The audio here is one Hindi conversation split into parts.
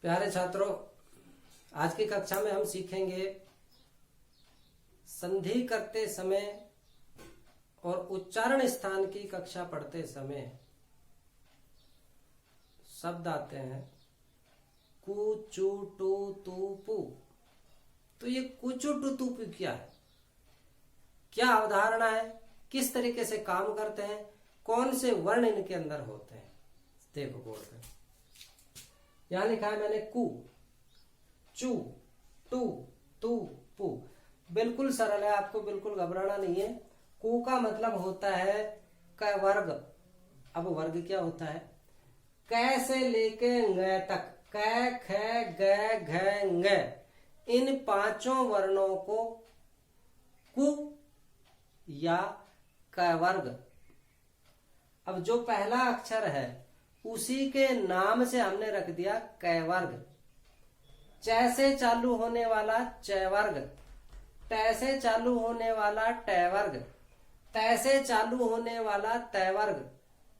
प्यारे छात्रों, आज की कक्षा में हम सीखेंगे संधि करते समय और उच्चारण स्थान की कक्षा पढ़ते समय शब्द आते हैं कु चू टू तू पू। तो ये कुचू टू तू पू क्या है, क्या अवधारणा है, किस तरीके से काम करते हैं, कौन से वर्ण इनके अंदर होते हैं। देखो बोर्ड पे यहां लिखा है मैंने कु चू टू तू पू। बिल्कुल सरल है, आपको बिल्कुल घबराना नहीं है। कु का मतलब होता है क वर्ग। अब वर्ग क्या होता है, क से लेके ng तक, क ख ग घ ng, इन पांचों वर्णों को कु या क वर्ग। अब जो पहला अक्षर है उसी के नाम से हमने रख दिया क वर्ग। च से चालू होने वाला च वर्ग, ट से चालू होने वाला ट वर्ग, त से चालू होने वाला त वर्ग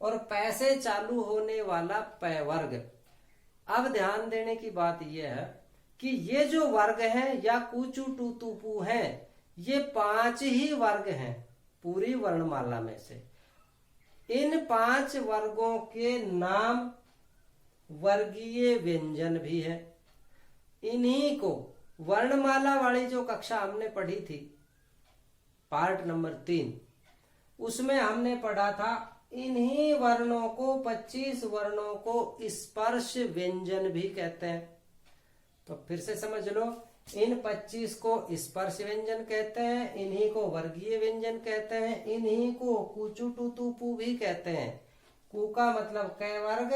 और प से चालू होने वाला प वर्ग। अब ध्यान देने की बात यह है कि ये जो वर्ग हैं या कुचू टू तू पू हैं, ये 5 ही वर्ग हैं पूरी वर्णमाला में से। इन 5 वर्गों के नाम वर्गीय व्यंजन भी है। इन्हीं को वर्णमाला वाली जो कक्षा हमने पढ़ी थी पार्ट नंबर 3, उसमें हमने पढ़ा था इन्हीं वर्णों को, 25 वर्णों को स्पर्श व्यंजन भी कहते हैं। तो फिर से समझ लो, इन 25 को स्पर्श व्यंजन कहते हैं, इन्हीं को वर्गीय व्यंजन कहते हैं, इन्हीं को कुचू टू तू पू भी कहते हैं। कु का मतलब क वर्ग,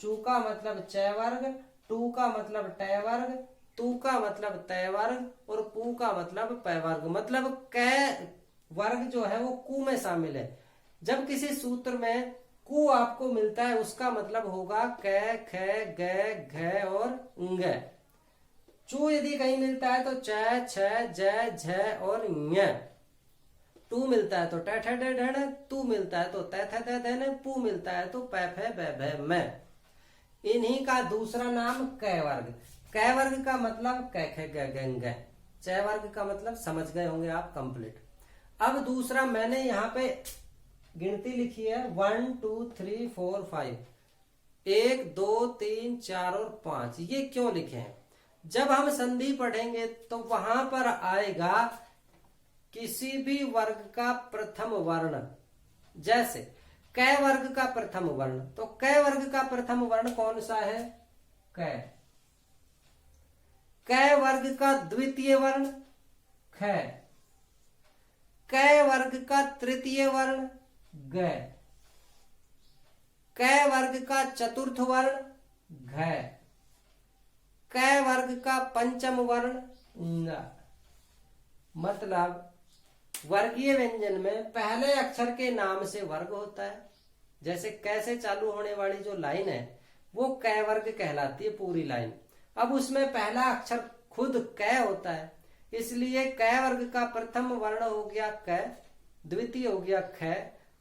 चू का मतलब च वर्ग, टू का मतलब ट वर्ग, तू का मतलब त वर्ग और पू का मतलब प वर्ग। मतलब क वर्ग जो है वो कु में शामिल है। जब किसी सूत्र में कु आपको मिलता है उसका मतलब होगा क ख ग घ और ng। चू यदि कहीं मिलता है तो च छ ज झ और ञ। टू मिलता है तो ट ठ ड ढ ण, तू मिलता है तो त थ द ध न, पू मिलता है तो प फ ब भ म। इन्हीं का दूसरा नाम क वर्ग। क वर्ग का मतलब क ख ग घ ng। च वर्ग का मतलब समझ गए होंगे आप कंप्लीट। अब दूसरा मैंने यहाँ पे गिनती लिखी है 1 2 3 4 5, 1 2 3 4 और 5। ये क्यों लिखे हैं, जब हम संधि पढ़ेंगे तो वहां पर आएगा किसी भी वर्ग का प्रथम वर्ण। जैसे क वर्ग का प्रथम वर्ण, तो क वर्ग का प्रथम वर्ण कौन सा है, क। क वर्ग का द्वितीय वर्ण ख, क वर्ग का तृतीय वर्ण ग, क वर्ग का चतुर्थ वर्ण घ, क वर्ग का पंचम वर्ण ङ। मतलब वर्गीय व्यंजन में पहले अक्षर के नाम से वर्ग होता है। जैसे क से चालू होने वाली जो लाइन है वो क वर्ग कहलाती है पूरी लाइन। अब उसमें पहला अक्षर खुद क होता है, इसलिए क वर्ग का प्रथम वर्ण हो गया क, द्वितीय हो गया ख,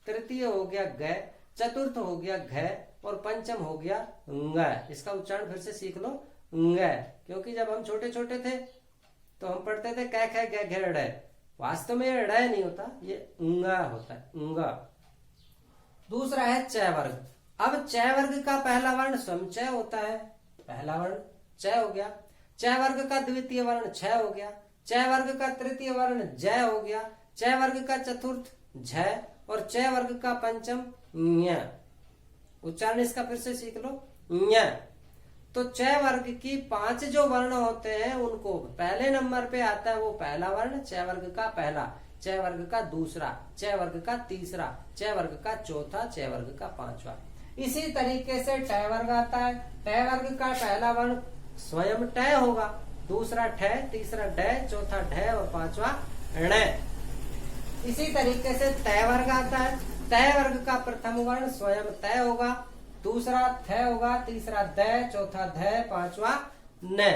तृतीय हो गया ग, चतुर्थ हो गया घ और पंचम हो गया ङ। इसका उच्चारण फिर से सीख लो, ङ। क्योंकि जब हम छोटे छोटे थे तो हम पढ़ते थे क ख ग घ ड़, वास्तव में ये ड़ नहीं होता, ये ङ होता है, ङ। दूसरा है च वर्ग। अब च वर्ग का पहला वर्ण स्वयं च होता है, पहला वर्ण च हो गया। च वर्ग का द्वितीय वर्ण छ हो गया, च वर्ग का तृतीय वर्ण ज हो गया, च वर्ग का चतुर्थ झ और च वर्ग का पंचम ञ। उच्चारण इसका फिर से सीख लो, ञ। तो च वर्ग की 5 जो वर्ण होते हैं उनको पहले नंबर पे आता है वो पहला वर्ण, च वर्ग का पहला, च वर्ग का दूसरा, च वर्ग का तीसरा, च वर्ग का चौथा, च वर्ग का पांचवा। इसी तरीके से ट वर्ग आता है। ट वर्ग का पहला वर्ण स्वयं ट होगा, दूसरा ठ, तीसरा ड, चौथा ढ और पांचवा ण। इसी तरीके से त वर्ग आता है। त वर्ग का प्रथम वर्ण स्वयं त होगा, दूसरा थ होगा, तीसरा द, चौथा ध, पांचवा न।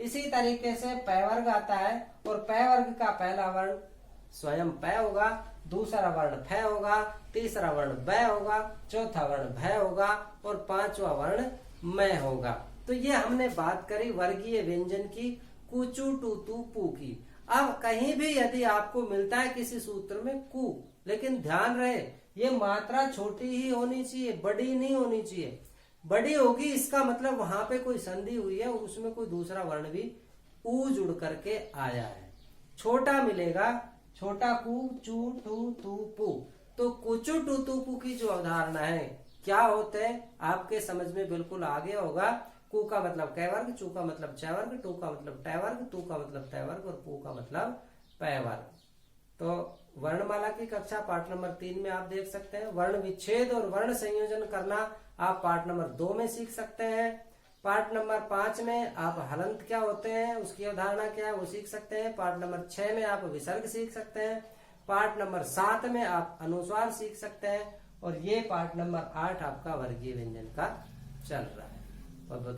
इसी तरीके से प वर्ग आता है और प वर्ग का पहला वर्ण स्वयं प होगा, दूसरा वर्ण फ होगा, तीसरा वर्ण ब होगा, चौथा वर्ण भ होगा और पांचवा वर्ण म होगा। तो ये हमने बात करी वर्गीय व्यंजन की, कुचु टू तू पू की। अब कहीं भी यदि आपको मिलता है किसी सूत्र में कु, लेकिन ध्यान रहे ये मात्रा छोटी ही होनी चाहिए, बड़ी नहीं होनी चाहिए। बड़ी होगी इसका मतलब वहां पे कोई संधि हुई है और उसमें कोई दूसरा वर्ण भी ऊ जुड़ करके आया है। छोटा मिलेगा, छोटा कु चू टू तू पू। तो कुचु टू तू पू की जो अवधारणा है क्या होते हैं आपके समझ में बिल्कुल आ गया होगा। कु का मतलब कै वर्ग, चू का मतलब च वर्ग, टू का मतलब टै वर्ग, तू का मतलब तै वर्ग और पू का मतलब पै वर्ग। तो वर्णमाला की कक्षा पाठ नंबर 3 में आप देख सकते हैं। वर्ण विच्छेद और वर्ण संयोजन करना आप पाठ नंबर 2 में सीख सकते हैं। पाठ नंबर 5 में आप हलंत क्या होते हैं उसकी अवधारणा क्या है वो सीख सकते हैं। पाठ नंबर 6 में आप विसर्ग सीख सकते हैं। पाठ नंबर 7 में आप अनुस्वार सीख सकते हैं। और ये पाठ नंबर 8 आपका वर्गीय व्यंजन का चल रहा है। बहुत बहुत